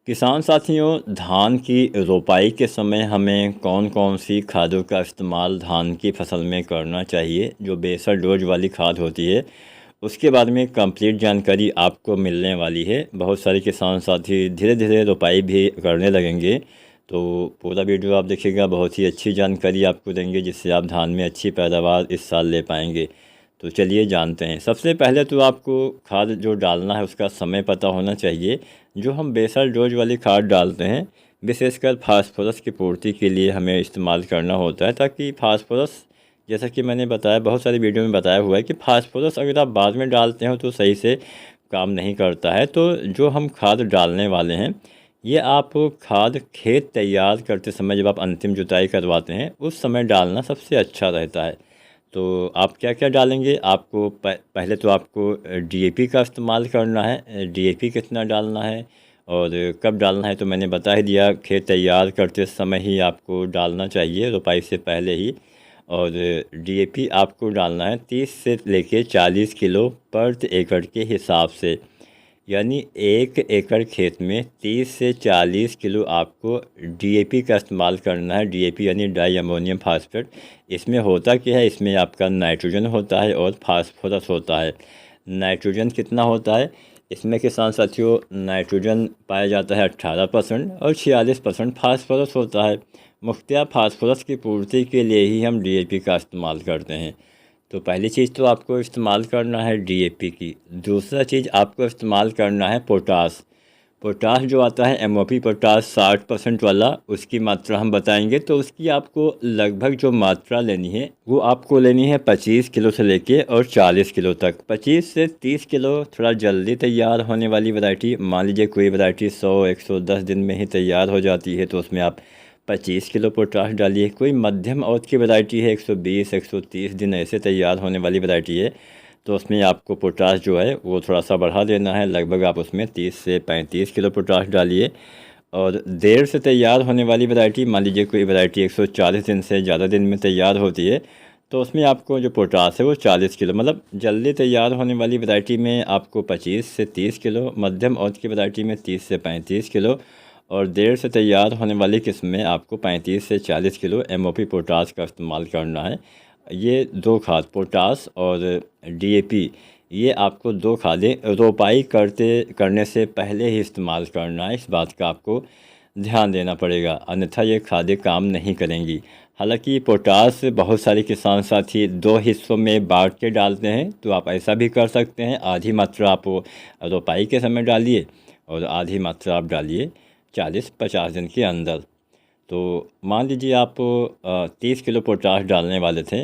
किसान साथियों, धान की रोपाई के समय हमें कौन कौन सी खादों का इस्तेमाल धान की फसल में करना चाहिए, जो बेसल डोज वाली खाद होती है, उसके बारे में कंप्लीट जानकारी आपको मिलने वाली है। बहुत सारे किसान साथी धीरे धीरे रोपाई भी करने लगेंगे, तो पूरा वीडियो आप देखिएगा। बहुत ही अच्छी जानकारी आपको देंगे, जिससे आप धान में अच्छी पैदावार इस साल ले पाएंगे। तो चलिए जानते हैं। सबसे पहले तो आपको खाद जो डालना है उसका समय पता होना चाहिए। जो हम बेसल डोज वाली खाद डालते हैं, विशेषकर फास्फोरस की पूर्ति के लिए हमें इस्तेमाल करना होता है, ताकि फास्फोरस, जैसा कि मैंने बताया, बहुत सारी वीडियो में बताया हुआ है कि फास्फोरस अगर आप बाद में डालते हो तो सही से काम नहीं करता है। तो जो हम खाद डालने वाले हैं, ये आप खाद खेत तैयार करते समय, जब आप अंतिम जुताई करवाते हैं, उस समय डालना सबसे अच्छा रहता है। तो आप क्या क्या डालेंगे? आपको पहले तो आपको डीएपी का इस्तेमाल करना है। डीएपी कितना डालना है और कब डालना है तो मैंने बता ही दिया। खेत तैयार करते समय ही आपको डालना चाहिए, रोपाई से पहले ही। और डीएपी आपको डालना है 30 से लेके 40 किलो पर एकड़ के हिसाब से। यानी 1 एकड़ खेत में 30 से 40 किलो आपको डीएपी का इस्तेमाल करना है। डीएपी यानी डाई अमोनियम फास्फेट। इसमें होता क्या है, इसमें आपका नाइट्रोजन होता है और फास्फोरस होता है। नाइट्रोजन कितना होता है इसमें किसान साथियों? नाइट्रोजन पाया जाता है 18% और 46% फास्फोरस होता है। मुख्यतः फास्फोरस की पूर्ति के लिए ही हम डीएपी का इस्तेमाल करते हैं। तो पहली चीज़ तो आपको इस्तेमाल करना है डीएपी की। दूसरा चीज़ आपको इस्तेमाल करना है पोटास। पोटास जो आता है एमओपी पोटास 60% वाला, उसकी मात्रा हम बताएंगे। तो उसकी आपको लगभग जो मात्रा लेनी है, वो आपको लेनी है 25 किलो से लेके और 40 किलो तक। 25 से 30 किलो थोड़ा जल्दी तैयार होने वाली वैरायटी, मान लीजिए कोई वैरायटी 100-110 दिन में ही तैयार हो जाती है, तो उसमें आप 25 किलो पोटाश डालिए। कोई मध्यम अवधि की वैरायटी है, 120-130 दिन ऐसे तैयार होने वाली वैरायटी है, तो उसमें आपको पोटाश जो है वो थोड़ा सा बढ़ा देना है। लगभग आप उसमें 30 से 35 किलो पोटाश डालिए। और देर से तैयार होने वाली वैरायटी, मान लीजिए कोई वैरायटी 140 दिन से ज़्यादा दिन में तैयार होती है, तो उसमें आपको जो पोटाश है वो 40 किलो। मतलब जल्दी तैयार होने वाली वैरायटी में आपको 25 से 30 किलो, मध्यम अवधि की वैरायटी में 30 से 35 किलो, और देर से तैयार होने वाली किस्म में आपको 35 से 40 किलो एमओपी पोटाश का इस्तेमाल करना है। ये दो खाद, पोटाश और डीएपी, ये आपको दो खादें रोपाई करने से पहले ही इस्तेमाल करना है। इस बात का आपको ध्यान देना पड़ेगा, अन्यथा ये खादें काम नहीं करेंगी। हालांकि पोटाश बहुत सारे किसान साथी दो हिस्सों में बांट के डालते हैं, तो आप ऐसा भी कर सकते हैं। आधी मात्रा आप रोपाई के समय डालिए और आधी मात्रा आप डालिए 40-50 दिन के अंदर। तो मान लीजिए आप 30 किलो पोटाश डालने वाले थे,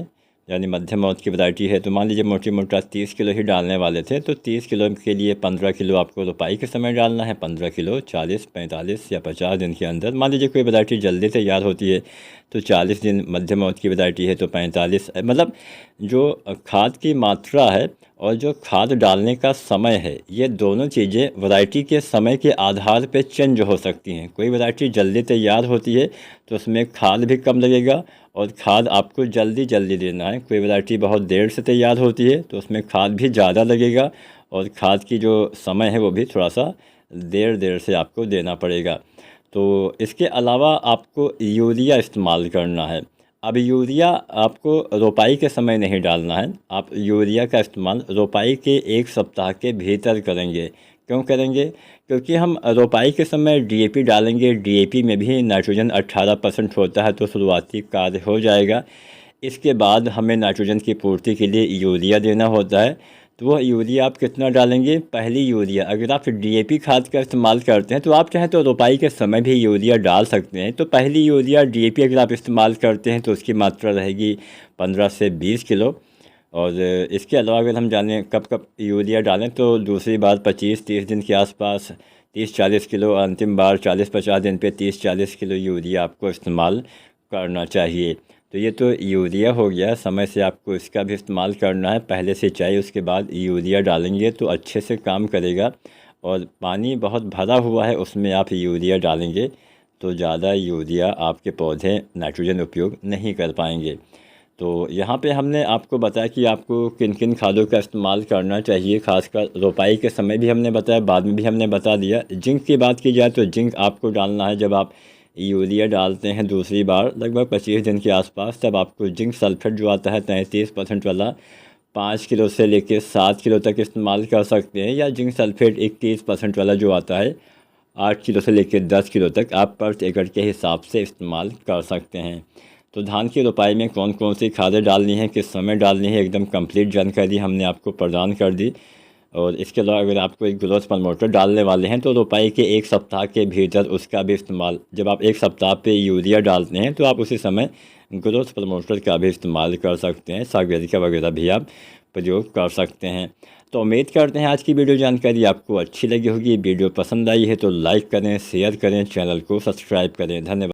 यानी मध्यम अवधि की वैरायटी है, तो मान लीजिए मोटी मोटा 30 किलो ही डालने वाले थे, तो 30 किलो के लिए 15 किलो आपको रोपाई के समय डालना है। 15 किलो 40-45 या 50 दिन के अंदर। मान लीजिए कोई वैरायटी जल्दी तैयार होती है तो 40 दिन, मध्यम अवधि की वैरायटी है तो 45। मतलब जो खाद की मात्रा है और जो खाद डालने का समय है, ये दोनों चीज़ें वैरायटी के समय के आधार पे चेंज हो सकती हैं। कोई वैरायटी जल्दी तैयार होती है तो उसमें खाद भी कम लगेगा और खाद आपको जल्दी जल्दी देना है। कोई वैरायटी बहुत देर से तैयार होती है तो उसमें खाद भी ज़्यादा लगेगा और खाद की जो समय है वो भी थोड़ा सा देर से आपको देना पड़ेगा। तो इसके अलावा आपको यूरिया इस्तेमाल करना है। अब यूरिया आपको रोपाई के समय नहीं डालना है। आप यूरिया का इस्तेमाल रोपाई के 1 सप्ताह के भीतर करेंगे। क्यों करेंगे? क्योंकि हम रोपाई के समय डीएपी डालेंगे। डीएपी में भी नाइट्रोजन 18% होता है, तो शुरुआती कार्य हो जाएगा। इसके बाद हमें नाइट्रोजन की पूर्ति के लिए यूरिया देना होता है। तो वो यूरिया आप कितना डालेंगे? पहली यूरिया, अगर आप डीएपी खाद का इस्तेमाल करते हैं तो आप चाहें तो रोपाई के समय भी यूरिया डाल सकते हैं। तो पहली यूरिया डीएपी अगर आप इस्तेमाल करते हैं तो उसकी मात्रा रहेगी 15 से 20 किलो। और इसके अलावा अगर हम जानें कब कब यूरिया डालें, तो दूसरी बार 25-30 दिन के आसपास 30-40 किलो, अंतिम बार 40-50 दिन पे 30-40 किलो यूरिया आपको इस्तेमाल करना चाहिए। तो ये तो यूरिया हो गया। समय से आपको इसका भी इस्तेमाल करना है। पहले सिंचाई, उसके बाद यूरिया डालेंगे तो अच्छे से काम करेगा। और पानी बहुत भरा हुआ है उसमें आप यूरिया डालेंगे तो ज़्यादा यूरिया आपके पौधे नाइट्रोजन उपयोग नहीं कर पाएंगे। तो यहाँ पे हमने आपको बताया कि आपको किन किन खादों का इस्तेमाल करना चाहिए, खासकर रोपाई के समय भी हमने बताया, बाद में भी हमने बता दिया। जिंक की बात की जाए तो जिंक आपको डालना है जब आप यूरिया डालते हैं दूसरी बार लगभग 25 दिन के आसपास, तब आपको जिंक सल्फेट जो आता है 33% वाला 5 किलो से लेकर 7 किलो तक इस्तेमाल कर सकते हैं, या जिंक सल्फेट 21% वाला जो आता है 8 किलो से लेकर 10 किलो तक आप पर एकड़ के हिसाब से इस्तेमाल कर सकते हैं। तो धान की रोपाई में कौन कौन सी खादें डालनी है, किस समय डालनी है, एकदम कंप्लीट जानकारी हमने आपको प्रदान कर दी। और इसके अलावा अगर आपको एक ग्रोथ प्रमोटर डालने वाले हैं तो रोपाई के 1 सप्ताह के भीतर उसका भी इस्तेमाल, जब आप 1 सप्ताह पे यूरिया डालते हैं तो आप उसी समय ग्रोथ प्रमोटर का भी इस्तेमाल कर सकते हैं, सागवेरिका वगैरह भी आप प्रयोग कर सकते हैं। तो उम्मीद करते हैं आज की वीडियो जानकारी आपको अच्छी लगी होगी। वीडियो पसंद आई है तो लाइक करें, शेयर करें, चैनल को सब्सक्राइब करें। धन्यवाद।